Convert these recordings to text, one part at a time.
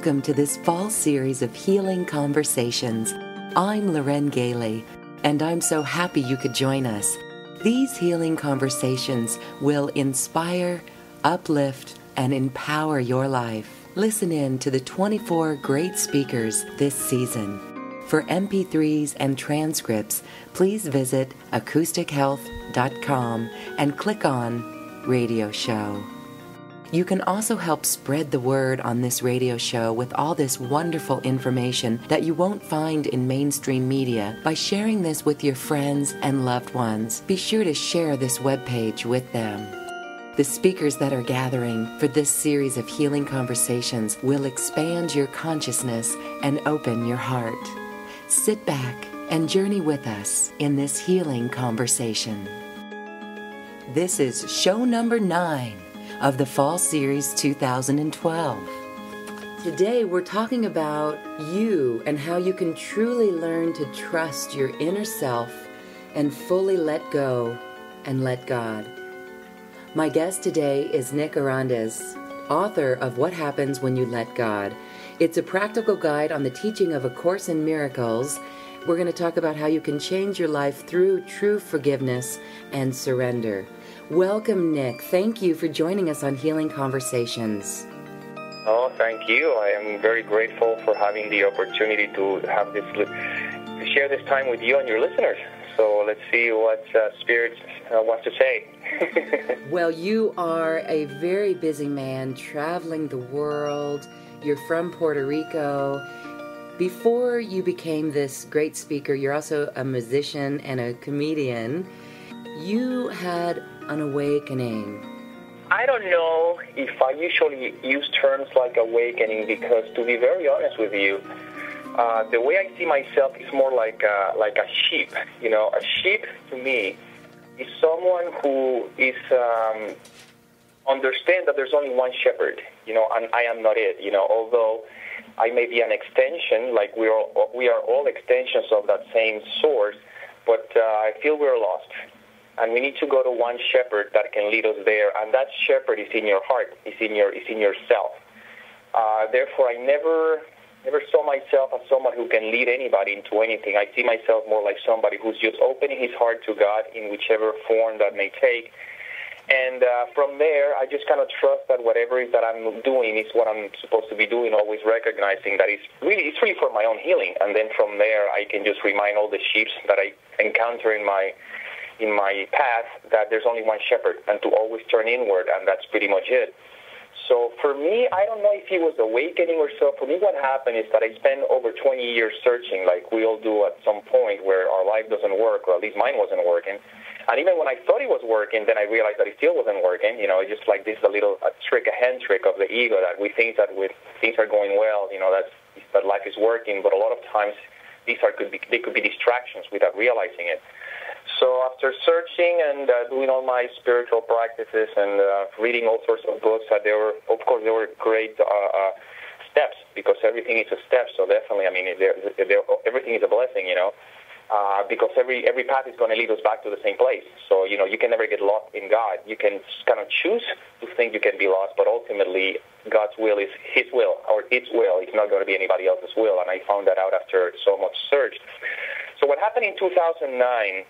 welcome to this fall series of Healing Conversations. I'm Loren Gailey, and I'm so happy you could join us. These healing conversations will inspire, uplift, and empower your life. Listen in to the 24 great speakers this season. For MP3s and transcripts, please visit acoustichealth.com and click on Radio Show. You can also help spread the word on this radio show with all this wonderful information that you won't find in mainstream media by sharing this with your friends and loved ones. Be sure to share this webpage with them. The speakers that are gathering for this series of healing conversations will expand your consciousness and open your heart. Sit back and journey with us in this healing conversation. This is show number 9 of the Fall Series 2012. Today we're talking about you and how you can truly learn to trust your inner self and fully let go and let God. My guest today is Nick Arandes, author of What Happens When You Let God. It's a practical guide on the teaching of A Course in Miracles. We're going to talk about how you can change your life through true forgiveness and surrender. Welcome, Nick. Thank you for joining us on Healing Conversations. Oh, thank you. I am very grateful for having the opportunity to have this, to share this time with you and your listeners. So let's see what Spirit wants to say. Well, you are a very busy man traveling the world. You're from Puerto Rico. Before you became this great speaker, you're also a musician and a comedian. You had an awakening. I don't know if I usually use terms like awakening because, to be very honest with you, the way I see myself is more like a sheep. You know, a sheep to me is someone who is understand that there's only one shepherd. You know, and I am not it. You know, although I may be an extension, like we are all extensions of that same source, but I feel we're lost. And we need to go to one shepherd that can lead us there, and that shepherd is in your heart, is in yourself. Therefore, I never saw myself as someone who can lead anybody into anything. I see myself more like somebody who's just opening his heart to God in whichever form that may take. And from there, I just kind of trust that whatever it is that I'm doing is what I'm supposed to be doing, always recognizing that it's really for my own healing. And then from there, I can just remind all the sheep that I encounter in my path that there's only one shepherd and to always turn inward, and that's pretty much it. So for me, I don't know if it was awakening or so. For me, what happened is that I spent over 20 years searching, like we all do at some point where our life doesn't work, or at least mine wasn't working. And even when I thought it was working, then I realized that it still wasn't working. You know, it's just like this a hand trick of the ego that we think that with things are going well, you know, that life is working. But a lot of times they could be distractions without realizing it. So after searching and doing all my spiritual practices and reading all sorts of books, there were great steps, because everything is a step. So definitely, I mean, everything is a blessing, you know, because every path is going to lead us back to the same place. So, you know, you can never get lost in God. You can kind of choose to think you can be lost, but ultimately God's will is His will, or its will. It's not going to be anybody else's will, and I found that out after so much search. So what happened in 2009...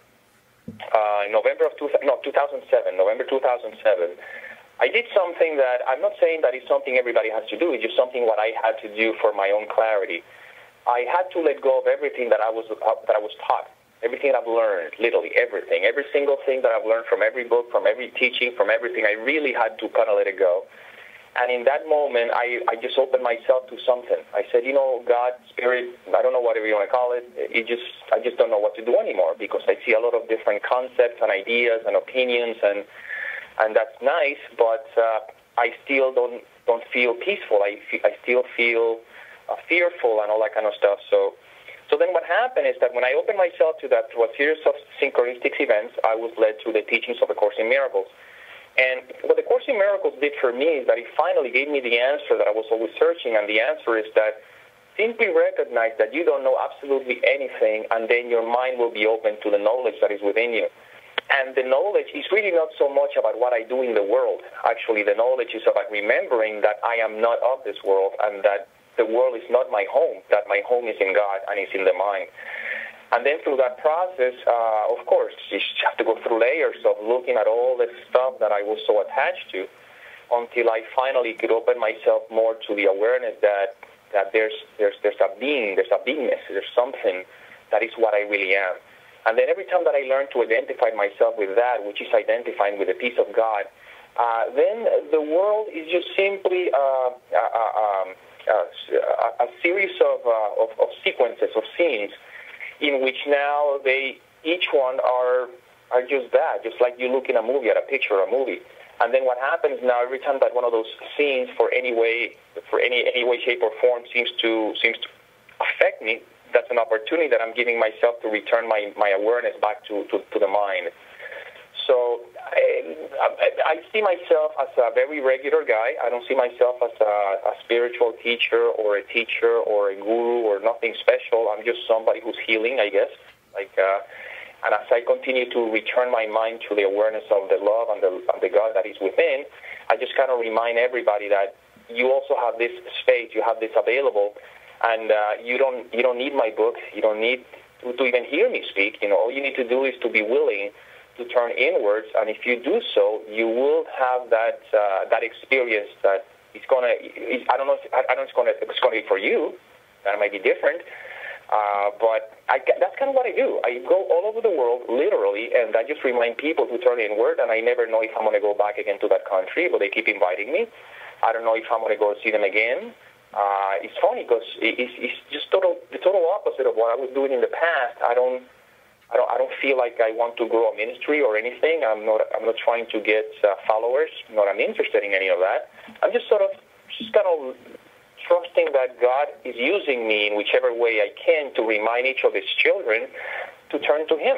November 2007, I did something that I'm not saying that it's something everybody has to do. It's just something what I had to do for my own clarity. I had to let go of everything that I was taught, everything I've learned, literally everything, every single thing that I've learned from every book, from every teaching, from everything. I really had to kind of let it go. And in that moment, I just opened myself to something. I said, you know, God, Spirit, I don't know whatever you want to call it. I just don't know what to do anymore, because I see a lot of different concepts and ideas and opinions, and that's nice, but I still don't feel peaceful. I still feel fearful and all that kind of stuff. So then what happened is that when I opened myself to that, through a series of synchronistic events, I was led to the teachings of A Course in Miracles. And what the Course in Miracles did for me is that it finally gave me the answer that I was always searching, and the answer is that simply recognize that you don't know absolutely anything, and then your mind will be open to the knowledge that is within you. And the knowledge is really not so much about what I do in the world. Actually, the knowledge is about remembering that I am not of this world, and that the world is not my home, that my home is in God and is in the mind. And then through that process, of course, you have to go through layers of looking at all the stuff that I was so attached to until I finally could open myself more to the awareness that there's a being, there's a beingness, there's something that is what I really am. And then every time that I learned to identify myself with that, which is identifying with the peace of God, then the world is just simply a series of sequences, of scenes, in which now each one are just that, just like you look in a movie, at a picture, a movie. And then what happens now, every time that one of those scenes for any way, shape, or form seems to affect me, that's an opportunity that I'm giving myself to return my awareness back to the mind. So I see myself as a very regular guy. I don't see myself as a spiritual teacher or a guru or nothing special. I'm just somebody who's healing, I guess. And as I continue to return my mind to the awareness of the love and the God that is within, I just kind of remind everybody that you also have this space, you have this available, and you don't need my book. You don't need to even hear me speak. All you need to do is to be willing to turn inwards, and if you do so, you will have that experience that it's gonna. I don't know it's gonna be for you. That might be different, but that's kind of what I do. I go all over the world, literally, and I just remind people to turn inward. And I never know if I'm gonna go back again to that country, but they keep inviting me. I don't know if I'm gonna go see them again. It's funny because it's just the total opposite of what I was doing in the past. I don't feel like I want to grow a ministry or anything. I'm not trying to get followers. I'm interested in any of that. I'm just kind of trusting that God is using me in whichever way I can to remind each of His children to turn to Him.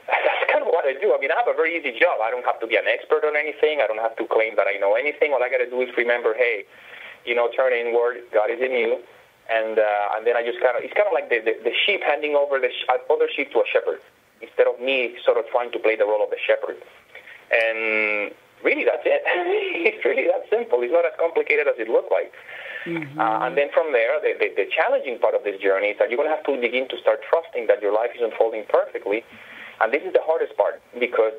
That's kind of what I do. I mean, I have a very easy job. I don't have to be an expert on anything. I don't have to claim that I know anything. All I got to do is remember, hey, turn inward. God is in you. And then I just it's kind of like the sheep handing over the other sheep to a shepherd, instead of me sort of trying to play the role of the shepherd. And really, that's it. It's really that simple. It's not as complicated as it looks like. Mm-hmm. And then from there, the challenging part of this journey is that you're going to have to begin to start trusting that your life is unfolding perfectly. And this is the hardest part, because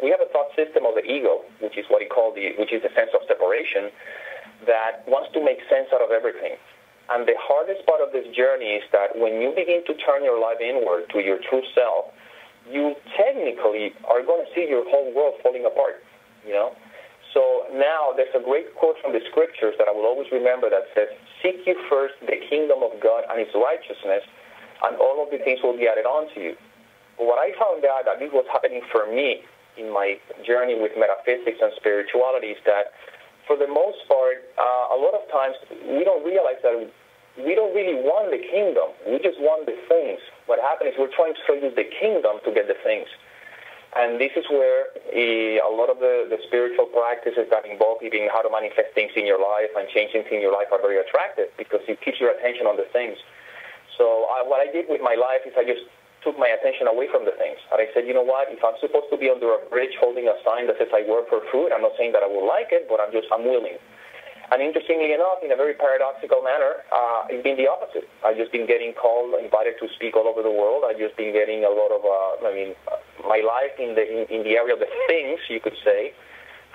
we have a thought system of the ego, which is what which is the sense of separation, that wants to make sense out of everything. And the hardest part of this journey is that when you begin to turn your life inward to your true self, you technically are going to see your whole world falling apart, So now there's a great quote from the scriptures that I will always remember that says, "Seek you first the kingdom of God and His righteousness, and all of the things will be added on to you." But what I found out, that this was happening for me in my journey with metaphysics and spirituality, is that for the most part, a lot of times we don't realize that we don't really want the kingdom. We just want the things. What happens is we're trying to use the kingdom to get the things. And this is where a lot of the spiritual practices that involve even how to manifest things in your life and change things in your life are very attractive, because it keeps your attention on the things. So what I did with my life is I just took my attention away from the things. And I said, you know what, if I'm supposed to be under a bridge holding a sign that says I work for food, I'm not saying that I will like it, but I'm willing. And interestingly enough, in a very paradoxical manner, it's been the opposite. I've just been getting called, invited to speak all over the world. I've just been getting a lot of, my life in the area of the things, you could say,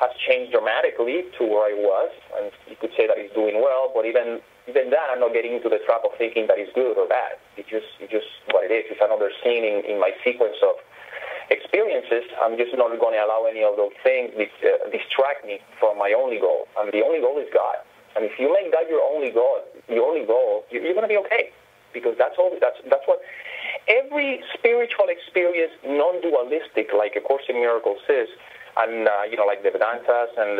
has changed dramatically to where I was. And you could say that it's doing well, but even that, I'm not getting into the trap of thinking that it's good or bad. It's just what it is. It's another scene in my sequence of experiences. I'm just not going to allow any of those things distract me from my only goal. And the only goal is God. And if you make that your only goal, you're going to be okay, because that's what every spiritual experience, non-dualistic, like A Course in Miracles says, and like the Vedantas and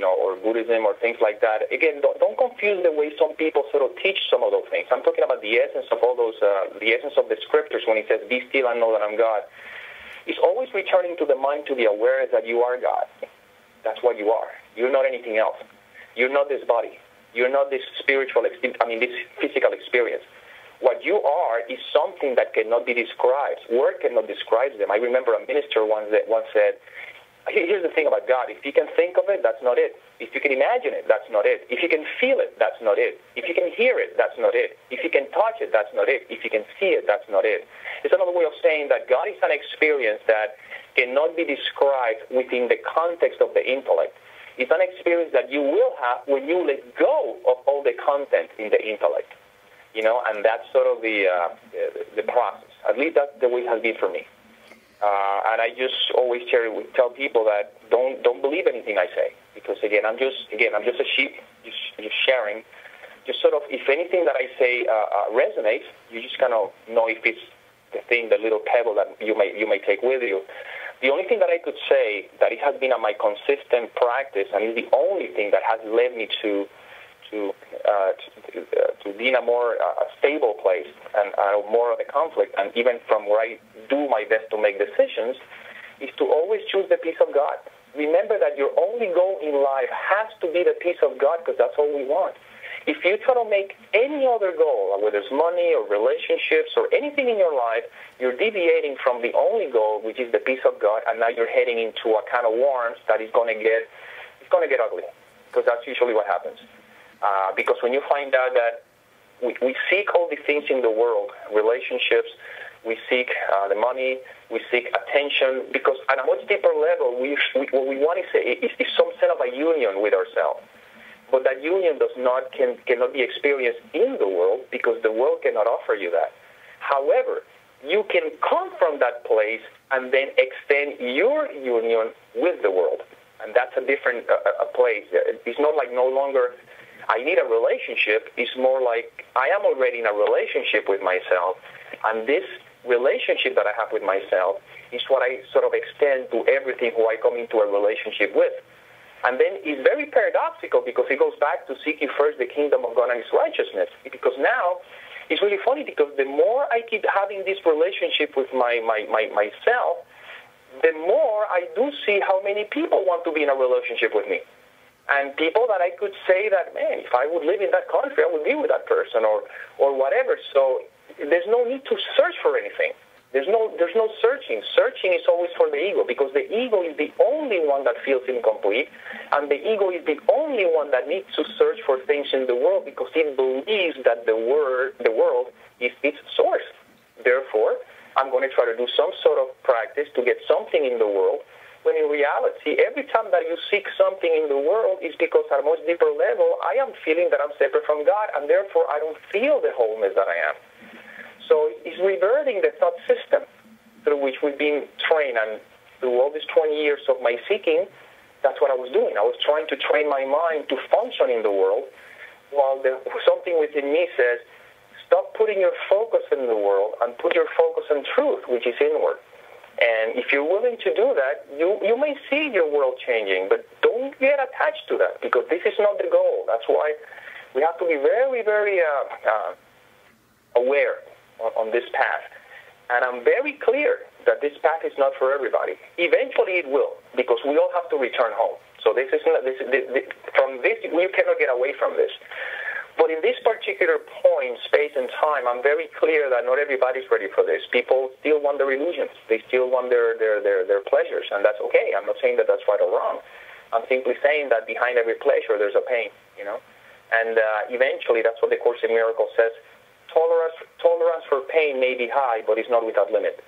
or Buddhism or things like that. Again, don't confuse the way some people sort of teach some of those things. I'm talking about the essence of all those, the essence of the scriptures when it says, "Be still and know that I'm God." It's always returning to the mind, to the awareness that you are God. That's what you are. You're not anything else. You're not this body. You're not this this physical experience. What you are is something that cannot be described. Word cannot describe them. I remember a minister once said, Here's the thing about God. If you can think of it, that's not it. If you can imagine it, that's not it. If you can feel it, that's not it. If you can hear it, that's not it. If you can touch it, that's not it. If you can see it, that's not it. It's another way of saying that God is an experience that cannot be described within the context of the intellect. It's an experience that you will have when you let go of all the content in the intellect. And that's sort of the process. At least that's the way it has been for me. And I just always tell people that don't believe anything I say, because I'm just a sheep, just sharing. Just sort of, if anything that I say resonates, you just kind of know if it's the little pebble that you may take with you. The only thing that I could say that it has been my consistent practice, and is the only thing that has led me to be in a more stable place and more of the conflict, and even from where I do my best to make decisions, is to always choose the peace of God. Remember that your only goal in life has to be the peace of God, because that's all we want. If you try to make any other goal, whether it's money or relationships or anything in your life, you're deviating from the only goal, which is the peace of God, and now you're heading into a kind of worms that is going to get ugly, because that's usually what happens. Because when you find out that we seek all the things in the world, relationships, we seek the money, we seek attention, because at a much deeper level, what we want is some sense of a union with ourselves. But that union cannot be experienced in the world, because the world cannot offer you that. However, you can come from that place and then extend your union with the world. And that's a different place. It's not like no longer I need a relationship. It's more like I am already in a relationship with myself, and this relationship that I have with myself is what I sort of extend to everything who I come into a relationship with. And then it's very paradoxical, because it goes back to seeking first the kingdom of God and His righteousness. Because now it's really funny, because the more I keep having this relationship with myself, the more I do see how many people want to be in a relationship with me. And people that I could say that, man, if I would live in that country, I would be with that person or whatever. So there's no need to search for anything. There's no searching. Searching is always for the ego, because the ego is the only one that feels incomplete, and the ego is the only one that needs to search for things in the world, because it believes that the world is its source. Therefore, I'm going to try to do some sort of practice to get something in the world, when in reality, every time that you seek something in the world is because at a much deeper level, I am feeling that I'm separate from God, and therefore I don't feel the wholeness that I am. So it's reverting the thought system through which we've been trained, and through all these 20 years of my seeking, that's what I was doing. I was trying to train my mind to function in the world, while something within me says, stop putting your focus in the world and put your focus on truth, which is inward. And if you're willing to do that, you may see your world changing, but don't get attached to that, because this is not the goal. That's why we have to be very, very aware on this path. And I'm very clear that this path is not for everybody. Eventually it will, because we all have to return home. So from this, we cannot get away from this. But in this particular point, space and time, I'm very clear that not everybody's ready for this. People still want their illusions. They still want their pleasures, and that's okay. I'm not saying that that's right or wrong. I'm simply saying that behind every pleasure, there's a pain, And eventually, that's what the Course in Miracles says. Tolerance for pain may be high, but it's not without limit.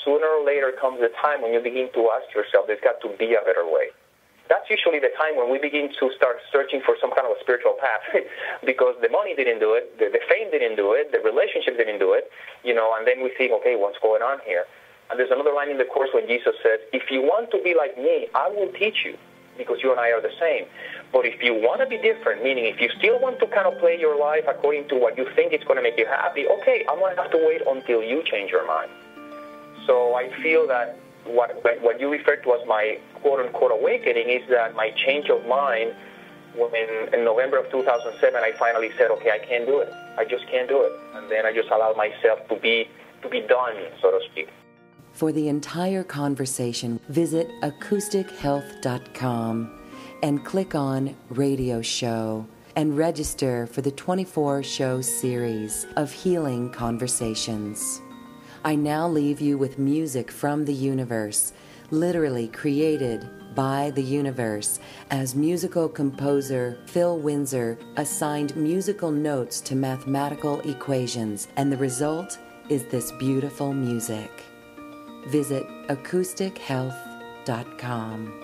Sooner or later comes the time when you begin to ask yourself, there's got to be a better way. That's usually the time when we begin to start searching for some kind of a spiritual path, because the money didn't do it, the fame didn't do it, the relationship didn't do it, and then we think, okay, what's going on here? And there's another line in the Course when Jesus says, if you want to be like me, I will teach you, because you and I are the same. But if you want to be different, meaning if you still want to kind of play your life according to what you think is going to make you happy, okay, I'm going to have to wait until you change your mind. So I feel that what you refer to as my quote-unquote awakening is that my change of mind when in November of 2007, I finally said, okay, I can't do it. I just can't do it. And then I just allowed myself to be done, so to speak. For the entire conversation, visit acoustichealth.com and click on Radio Show and register for the 24-show series of healing conversations. I now leave you with music from the universe, literally created by the universe, as musical composer Phil Windsor assigned musical notes to mathematical equations, and the result is this beautiful music. Visit acoustichealth.com.